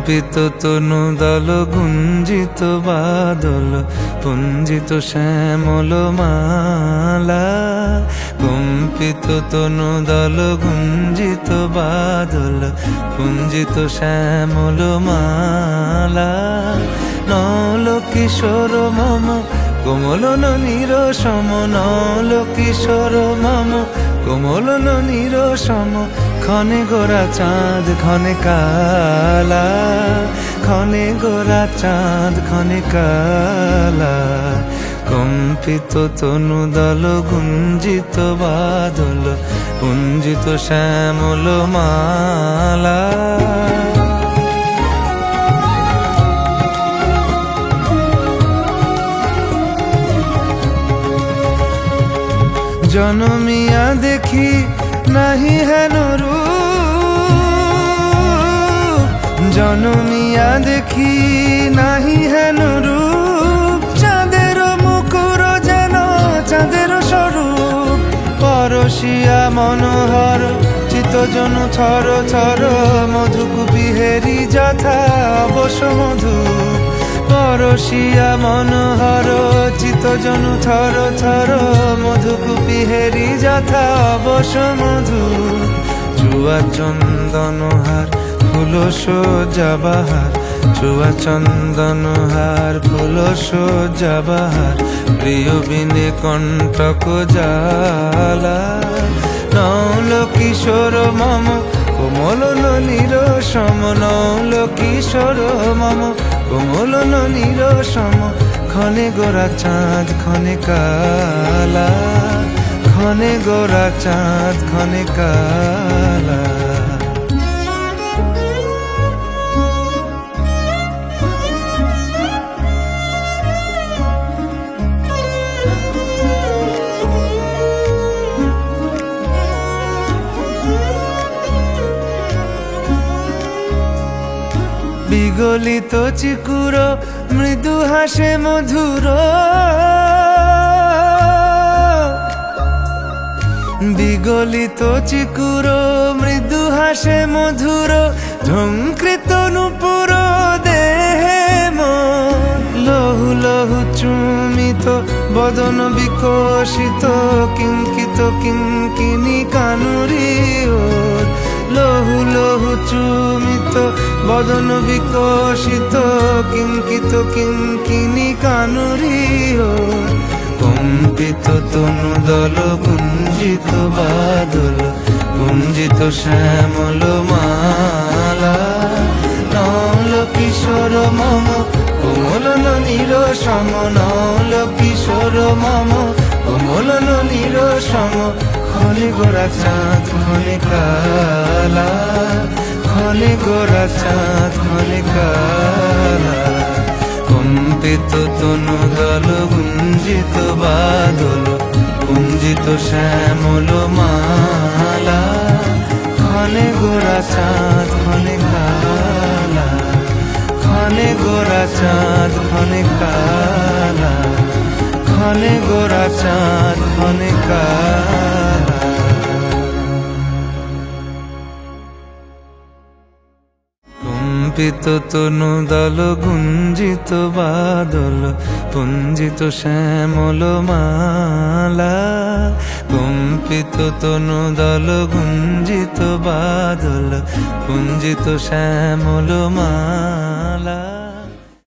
কম্পিত তনু দল গুঞ্জিত বাদল পুঞ্জিত শ্যামল মালা। কম্পিত তনু দল গুঞ্জিত বাদল পুঞ্জিত শ্যামল মালা। নল কিশোর মম কোমল ননীর সম, নল কিশোর মম কোমল ননীর সম। ক্ষণে গোরা চাঁদ ক্ষণে কালা, ক্ষণে গোরা চাঁদ ক্ষণে কালা। কম্পিত তনু দল গুঞ্জিত বাদল পুঞ্জিত শ্যামল মালা। জনমিয়া দেখি নাহি হেন রূপ, জনমিয়া দেখি নাহি হেন রূপ। চাঁদের মুকুর যেন চাঁদের স্বরূপ, পরশিয়া মনোহর চিত্তজনু থর থর। মধুকুপি হেরি যথা অবশ মধু, পরশিয়া মনোহর চিত্তজনু থর থর। মধুকুপি হেরি যথা অবশ মধু। চুয়া চন্দনহার ফুল সজ্জা বাহার, চুয়া চন্দনহার ফুল সজ্জা বাহার। প্রিয় বিনে কণ্টক জ্বালা। নল কিশোর মম কোমল ননীর সম, নল কিশোর মম কোমল ননীর সম। ক্ষণে গোরা চাঁদ ক্ষণে কালা, ক্ষণে গোরা চাঁদ ক্ষণে কালা। বিগলিত চিকুর মৃদু হাসে মধুর, বিগলিত চিকুর মৃদু হাসে মধুর। ঝঙ্কৃত নূপুর দেহে মন, লহু লহু চুমিত বদন বিকশিত। কিঙ্কিত কিঙ্কিনি কানুরি ওর, লহু লহু চুমিত বদন বিকশিত। কিঙ্কিত কিঙ্কিনি কানুরি ওর। কম্পিত তনু দল গুঞ্জিত বাদল গুঞ্জিত শ্যামল মালা। নল কিশোর মম কোমল ননীর সম, নল কিশোর মম কোমল ননীর সম। ক্ষণে গোরা চাঁদ ক্ষণে কালা, ক্ষণে গোরা চাঁদ ক্ষণে কালা। কম্পিত তনু দল গুঞ্জিত বাদল গুঞ্জিত শ্যামল মালা। ক্ষণে গোরা চাঁদ ক্ষণে কালা, ক্ষণে গোরা চাঁদ ক্ষণে কালা, ক্ষণে গোরা চাঁদ ক্ষণে কালা। কম্পিত তনু দল গুঞ্জিত বাদল পুঞ্জিত শ্যামল মালা। কম্পিত তনু দল গুঞ্জিত বাদল পুঞ্জিত শ্যামল মালা।